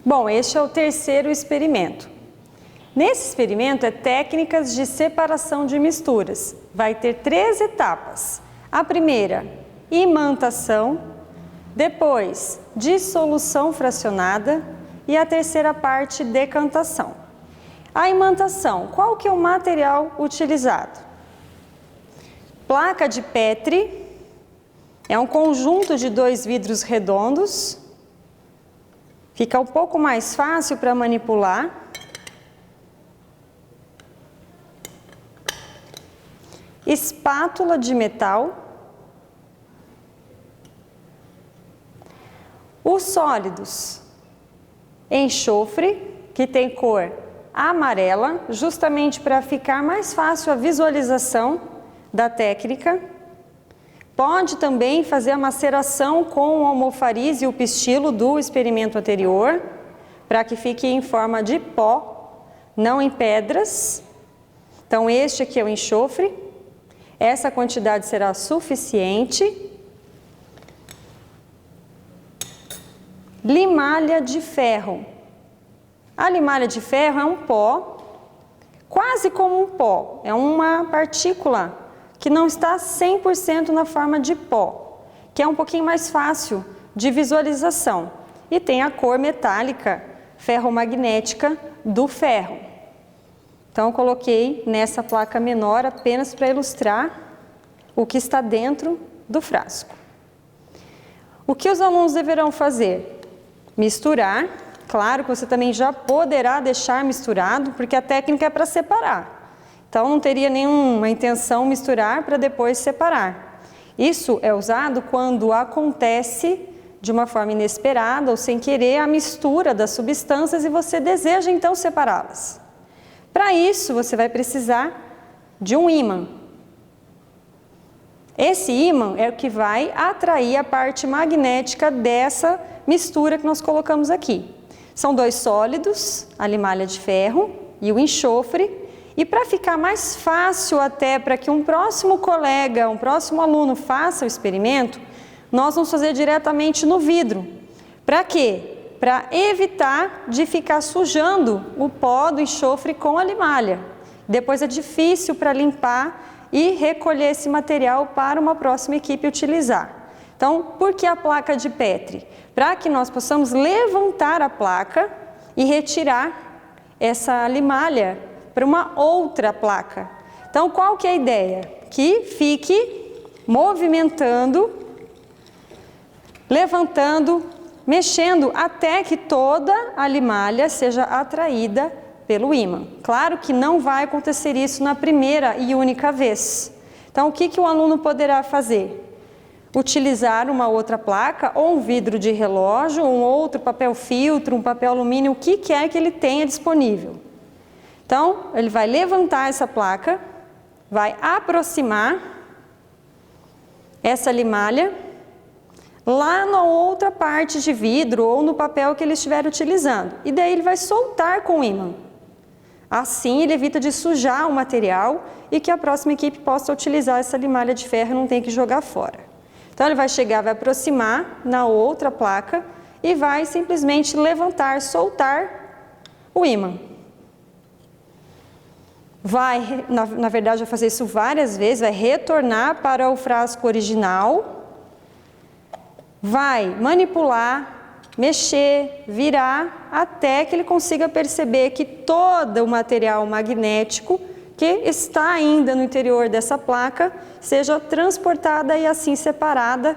Bom, este é o terceiro experimento. Nesse experimento é técnicas de separação de misturas. Vai ter 3 etapas. A primeira, imantação, depois dissolução fracionada e a terceira parte, decantação. A imantação, qual que é o material utilizado? Placa de Petri, é um conjunto de 2 vidros redondos. Fica um pouco mais fácil para manipular. Espátula de metal. Os sólidos, enxofre, que tem cor amarela, justamente para ficar mais fácil a visualização da técnica. Pode também fazer a maceração com o almofariz e o pistilo do experimento anterior, para que fique em forma de pó, não em pedras. Então, este aqui é o enxofre. Essa quantidade será suficiente. Limalha de ferro. A limalha de ferro é um pó, quase como um pó. É uma partícula que não está 100% na forma de pó, que é um pouquinho mais fácil de visualização. E tem a cor metálica, ferromagnética do ferro. Então, eu coloquei nessa placa menor apenas para ilustrar o que está dentro do frasco. O que os alunos deverão fazer? Misturar. Claro que você também já poderá deixar misturado, porque a técnica é para separar. Então, não teria nenhuma intenção misturar para depois separar. Isso é usado quando acontece de uma forma inesperada ou sem querer a mistura das substâncias e você deseja então separá-las. Para isso, você vai precisar de um ímã. Esse ímã é o que vai atrair a parte magnética dessa mistura que nós colocamos aqui. São 2 sólidos, a limalha de ferro e o enxofre. E para ficar mais fácil até para que um próximo colega, um próximo aluno faça o experimento, nós vamos fazer diretamente no vidro. Para quê? Para evitar de ficar sujando o pó do enxofre com a limalha. Depois é difícil para limpar e recolher esse material para uma próxima equipe utilizar. Então, por que a placa de Petri? Para que nós possamos levantar a placa e retirar essa limalha para uma outra placa. Então, qual que é a ideia? Que fique movimentando, levantando, mexendo até que toda a limalha seja atraída pelo ímã. Claro que não vai acontecer isso na primeira e única vez. Então, o que o aluno poderá fazer? Utilizar uma outra placa, ou um vidro de relógio, ou um outro papel filtro, um papel alumínio, o que quer que ele tenha disponível. Então, ele vai levantar essa placa, vai aproximar essa limalha lá na outra parte de vidro ou no papel que ele estiver utilizando. E daí ele vai soltar com o ímã. Assim, ele evita de sujar o material e que a próxima equipe possa utilizar essa limalha de ferro e não tenha que jogar fora. Então, ele vai chegar, vai aproximar na outra placa e vai simplesmente levantar, soltar o ímã. Vai, na verdade, vai fazer isso várias vezes, vai retornar para o frasco original, vai manipular, mexer, virar, até que ele consiga perceber que todo o material magnético que está ainda no interior dessa placa seja transportada e assim separada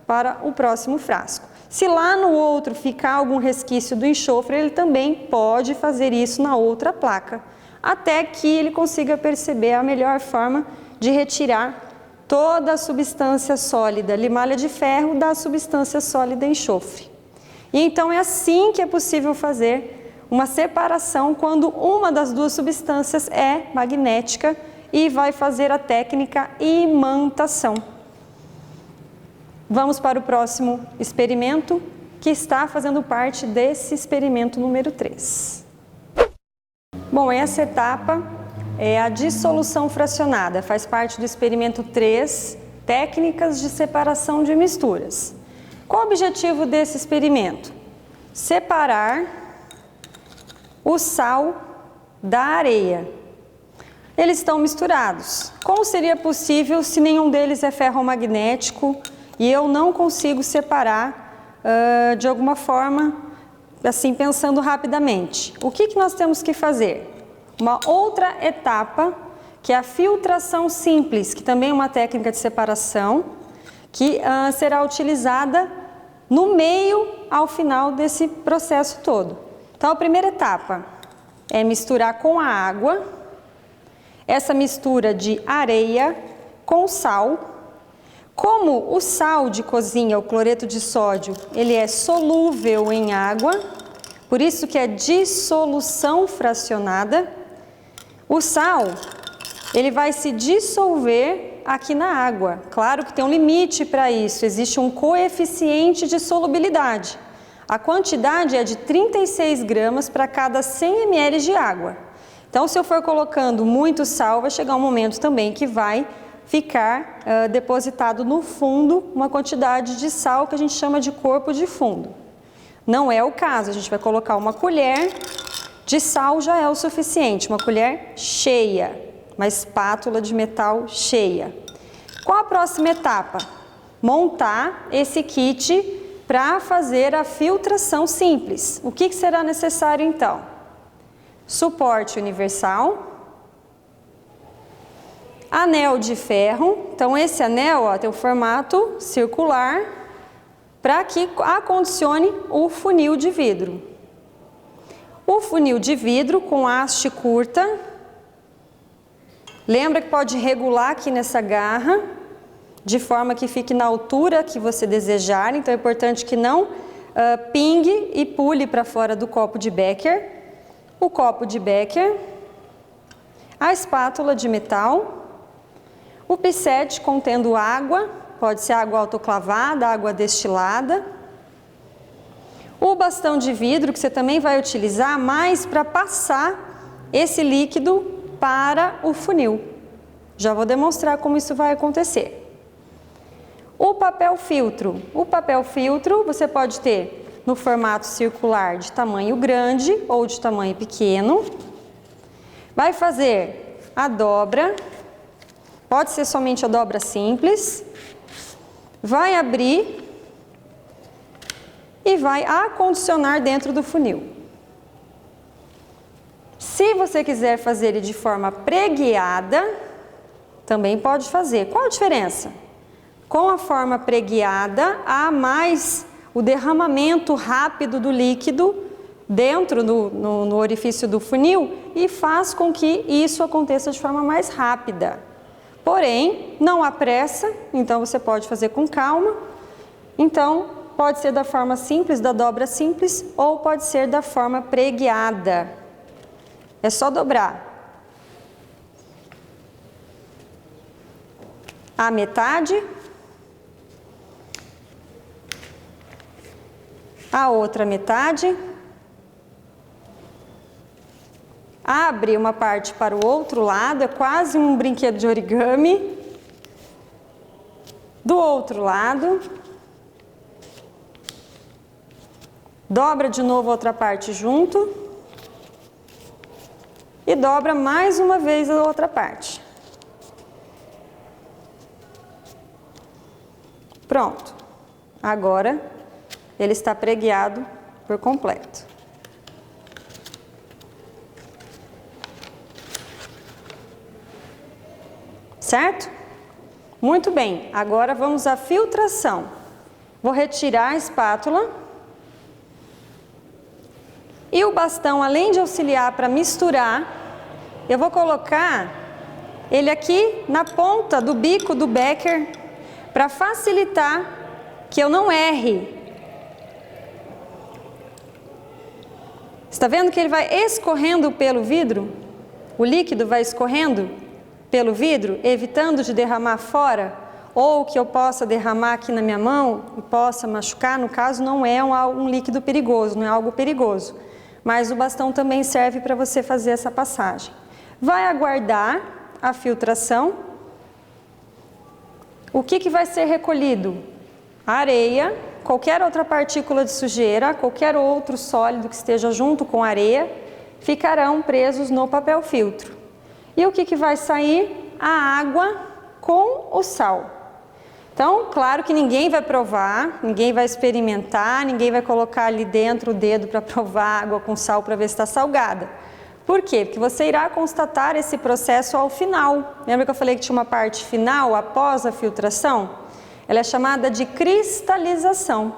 para o próximo frasco. Se lá no outro ficar algum resquício do enxofre, ele também pode fazer isso na outra placa, até que ele consiga perceber a melhor forma de retirar toda a substância sólida, limalha de ferro, da substância sólida enxofre. E então é assim que é possível fazer uma separação quando uma das duas substâncias é magnética e vai fazer a técnica imantação. Vamos para o próximo experimento, que está fazendo parte desse experimento número 3. Bom, essa etapa é a dissolução fracionada, faz parte do experimento 3, técnicas de separação de misturas. Qual o objetivo desse experimento? Separar o sal da areia. Eles estão misturados. Como seria possível se nenhum deles é ferromagnético e eu não consigo separar de alguma forma, assim pensando rapidamente? O que nós temos que fazer? Uma outra etapa, que é a filtração simples, que também é uma técnica de separação, que será utilizada no meio ao final desse processo todo. Então, a primeira etapa é misturar com a água, essa mistura de areia com sal. Como o sal de cozinha, o cloreto de sódio, ele é solúvel em água, por isso que é dissolução fracionada, o sal, ele vai se dissolver aqui na água. Claro que tem um limite para isso, existe um coeficiente de solubilidade. A quantidade é de 36 gramas para cada 100 ml de água. Então, se eu for colocando muito sal, vai chegar um momento também que vai ficar depositado no fundo uma quantidade de sal que a gente chama de corpo de fundo. Não é o caso, a gente vai colocar uma colher de sal, já é o suficiente, uma colher cheia, uma espátula de metal cheia. Qual a próxima etapa? Montar esse kit para fazer a filtração simples. O que será necessário então? Suporte universal, anel de ferro. Então esse anel tem o formato circular para que acondicione o funil de vidro. O funil de vidro com haste curta. Lembra que pode regular aqui nessa garra, de forma que fique na altura que você desejar. Então é importante que não pingue e pule para fora do copo de Becker. O copo de Becker, a espátula de metal, o pissete contendo água, pode ser água autoclavada, água destilada, o bastão de vidro, que você também vai utilizar mais para passar esse líquido para o funil. Já vou demonstrar como isso vai acontecer. O papel filtro. O papel filtro você pode ter no formato circular de tamanho grande ou de tamanho pequeno. Vai fazer a dobra, pode ser somente a dobra simples. Vai abrir e vai acondicionar dentro do funil. Se você quiser fazer ele de forma preguiada, também pode fazer. Qual a diferença? Com a forma preguiada, há mais o derramamento rápido do líquido dentro no orifício do funil e faz com que isso aconteça de forma mais rápida. Porém, não há pressa, então você pode fazer com calma. Então, pode ser da forma simples, da dobra simples, ou pode ser da forma preguiada. É só dobrar a metade, a outra metade, abre uma parte para o outro lado, é quase um brinquedo de origami. Do outro lado, dobra de novo a outra parte junto e dobra mais uma vez a outra parte. Pronto. Agora ele está preguiado por completo. Certo? Muito bem, agora vamos à filtração. Vou retirar a espátula. E o bastão, além de auxiliar para misturar, eu vou colocar ele aqui na ponta do bico do Becker para facilitar que eu não erre. Está vendo que ele vai escorrendo pelo vidro? O líquido vai escorrendo pelo vidro, evitando de derramar fora, ou que eu possa derramar aqui na minha mão e possa machucar. No caso, não é um líquido perigoso, não é algo perigoso. Mas o bastão também serve para você fazer essa passagem. Vai aguardar a filtração. O que vai ser recolhido? A areia, qualquer outra partícula de sujeira, qualquer outro sólido que esteja junto com a areia, ficarão presos no papel filtro. E o que vai sair? A água com o sal. Então, claro que ninguém vai provar, ninguém vai experimentar, ninguém vai colocar ali dentro o dedo para provar água com sal para ver se está salgada. Por quê? Porque você irá constatar esse processo ao final. Lembra que eu falei que tinha uma parte final após a filtração? Ela é chamada de cristalização,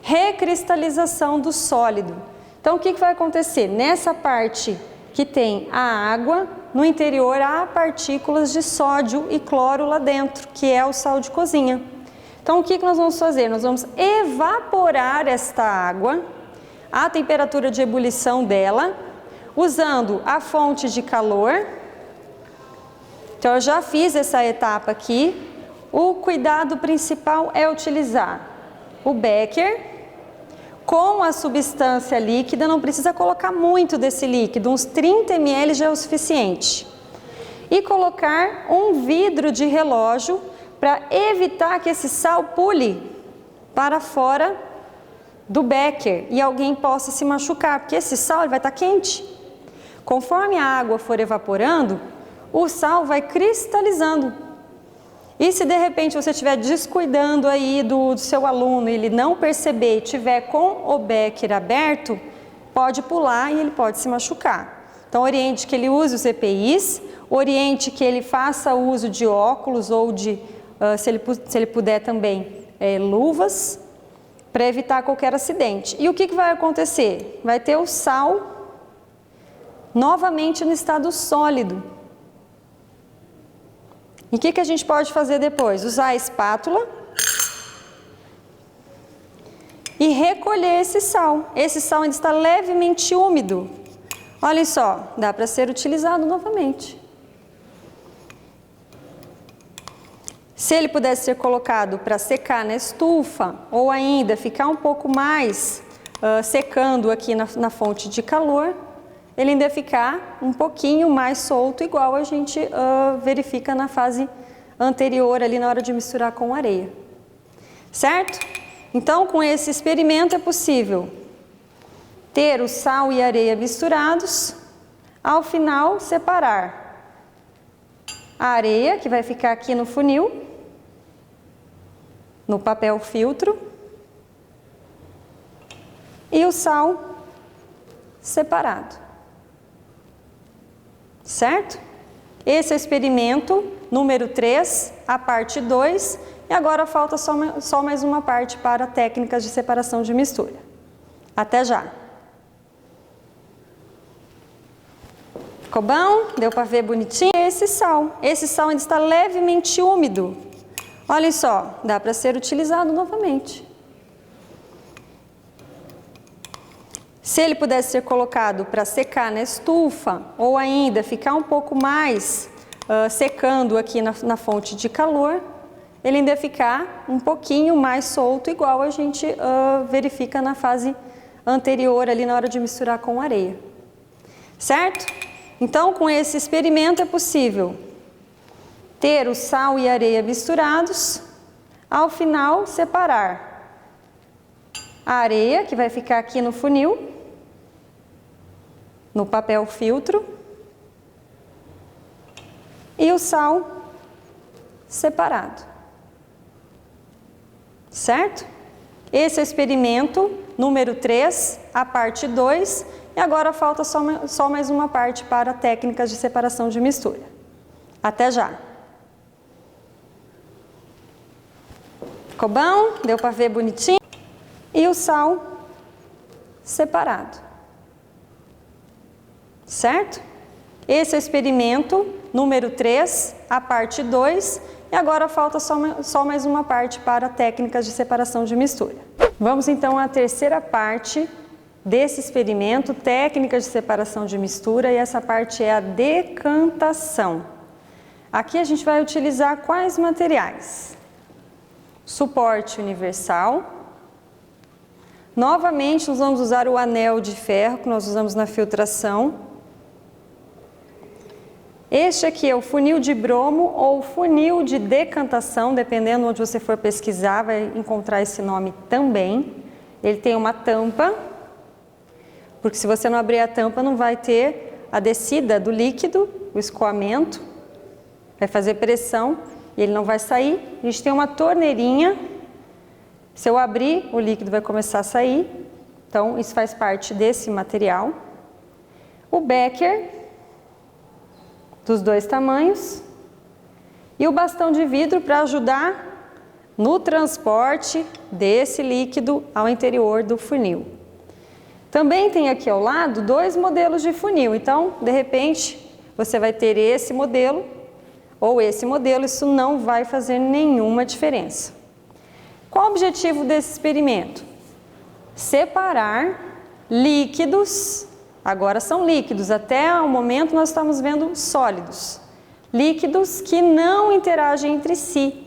recristalização do sólido. Então, o que vai acontecer? Nessa parte que tem a água, no interior há partículas de sódio e cloro lá dentro, que é o sal de cozinha. Então, o que nós vamos fazer? Nós vamos evaporar esta água, a temperatura de ebulição dela, usando a fonte de calor. Então, eu já fiz essa etapa aqui. O cuidado principal é utilizar o becker com a substância líquida, não precisa colocar muito desse líquido, uns 30 ml já é o suficiente. E colocar um vidro de relógio para evitar que esse sal pule para fora do becker e alguém possa se machucar, porque esse sal ele vai estar quente. Conforme a água for evaporando, o sal vai cristalizando. E se de repente você estiver descuidando aí do seu aluno e ele não perceber e estiver com o becker aberto, pode pular e ele pode se machucar. Então oriente que ele use os EPIs, oriente que ele faça uso de óculos ou de, se ele puder também, luvas, para evitar qualquer acidente. E o que vai acontecer? Vai ter o sal novamente no estado sólido. E o que a gente pode fazer depois? Usar a espátula e recolher esse sal. Esse sal ainda está levemente úmido. Olhem só, dá para ser utilizado novamente. Se ele pudesse ser colocado para secar na estufa ou ainda ficar um pouco mais secando aqui na fonte de calor, ele ainda ficar um pouquinho mais solto, igual a gente verifica na fase anterior, ali na hora de misturar com areia. Certo? Então, com esse experimento é possível ter o sal e a areia misturados, ao final separar a areia, que vai ficar aqui no funil, no papel filtro, e o sal separado. Certo? Esse é o experimento número 3, a parte 2, e agora falta só mais uma parte para técnicas de separação de mistura. Até já! Ficou bom? Deu para ver bonitinho? Esse sal ainda está levemente úmido. Olhem só, dá para ser utilizado novamente. Se ele pudesse ser colocado para secar na estufa ou ainda ficar um pouco mais secando aqui na fonte de calor, ele ainda ficar um pouquinho mais solto, igual a gente verifica na fase anterior, ali na hora de misturar com areia. Certo? Então, com esse experimento é possível ter o sal e a areia misturados, ao final separar a areia, que vai ficar aqui no funil, no papel filtro, e o sal separado. Certo? Esse é o experimento número 3, a parte 2, e agora falta só mais uma parte para técnicas de separação de mistura. Até já! Ficou bom? Deu para ver bonitinho? E o sal separado. Certo? Esse é o experimento número 3, a parte 2, e agora falta só mais uma parte para técnicas de separação de mistura. Vamos então à terceira parte desse experimento, técnicas de separação de mistura, e essa parte é a decantação. Aqui a gente vai utilizar quais materiais? Suporte universal. Novamente, nós vamos usar o anel de ferro que nós usamos na filtração. Este aqui é o funil de bromo ou funil de decantação, dependendo onde você for pesquisar, vai encontrar esse nome também. Ele tem uma tampa, porque se você não abrir a tampa não vai ter a descida do líquido, o escoamento, vai fazer pressão e ele não vai sair. A gente tem uma torneirinha, se eu abrir o líquido vai começar a sair, então isso faz parte desse material. O becker, dos 2 tamanhos, e o bastão de vidro para ajudar no transporte desse líquido ao interior do funil. Também tem aqui ao lado 2 modelos de funil, então de repente você vai ter esse modelo ou esse modelo, isso não vai fazer nenhuma diferença. Qual o objetivo desse experimento? Separar líquidos, agora são líquidos, até o momento nós estamos vendo sólidos. Líquidos que não interagem entre si,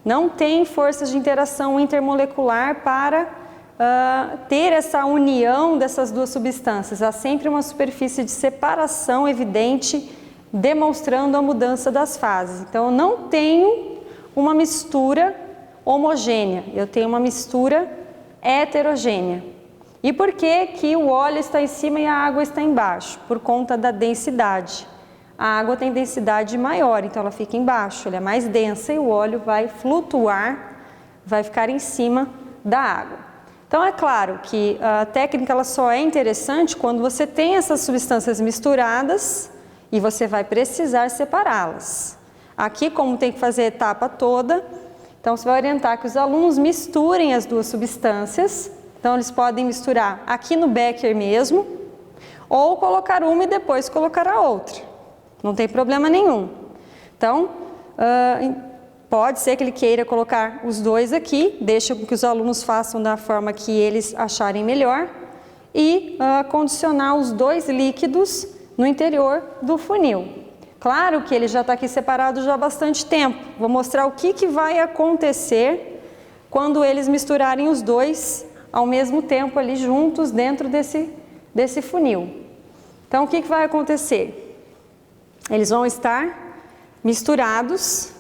não têm forças de interação intermolecular para ter essa união dessas 2 substâncias. Há sempre uma superfície de separação evidente, demonstrando a mudança das fases. Então, eu não tenho uma mistura homogênea, eu tenho uma mistura heterogênea. E por que que o óleo está em cima e a água está embaixo? Por conta da densidade. A água tem densidade maior, então ela fica embaixo, ela é mais densa e o óleo vai flutuar, vai ficar em cima da água. Então é claro que a técnica ela só é interessante quando você tem essas substâncias misturadas e você vai precisar separá-las. Aqui, como tem que fazer a etapa toda, então você vai orientar que os alunos misturem as 2 substâncias. Então eles podem misturar aqui no becker mesmo, ou colocar uma e depois colocar a outra. Não tem problema nenhum. Então, pode ser que ele queira colocar os 2 aqui, deixa que os alunos façam da forma que eles acharem melhor e condicionar os 2 líquidos no interior do funil. Claro que ele já está aqui separado já há bastante tempo. Vou mostrar o que vai acontecer quando eles misturarem os 2 ao mesmo tempo ali juntos dentro desse funil. Então, o que vai acontecer? Eles vão estar misturados,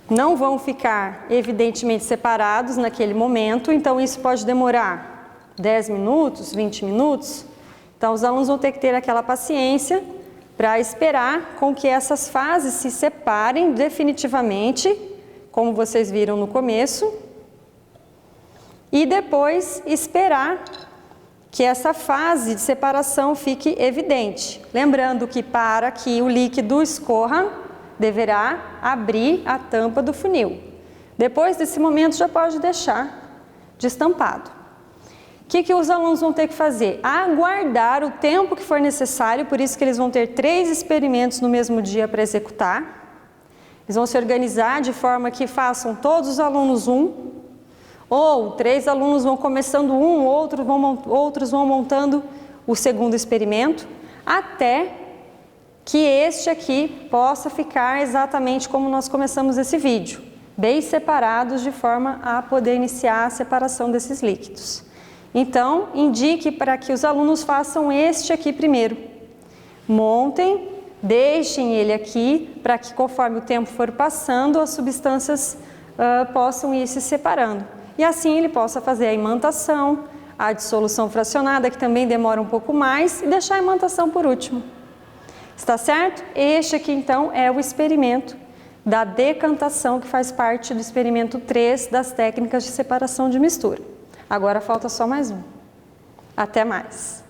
não vão ficar evidentemente separados naquele momento, então isso pode demorar 10 minutos, 20 minutos. Então os alunos vão ter que ter aquela paciência para esperar com que essas fases se separem definitivamente, como vocês viram no começo, e depois esperar que essa fase de separação fique evidente. Lembrando que para que o líquido escorra, deverá abrir a tampa do funil. Depois desse momento já pode deixar destampado. O que os alunos vão ter que fazer? Aguardar o tempo que for necessário, por isso que eles vão ter 3 experimentos no mesmo dia para executar. Eles vão se organizar de forma que façam todos os alunos um, ou 3 alunos vão começando um, outros vão montando o segundo experimento, até que este aqui possa ficar exatamente como nós começamos esse vídeo, bem separados de forma a poder iniciar a separação desses líquidos. Então, indique para que os alunos façam este aqui primeiro. Montem, deixem ele aqui, para que conforme o tempo for passando, as substâncias possam ir se separando. E assim ele possa fazer a imantação, a dissolução fracionada, que também demora um pouco mais, e deixar a imantação por último. Está certo? Este aqui então é o experimento da decantação, que faz parte do experimento 3 das técnicas de separação de mistura. Agora falta só mais um. Até mais!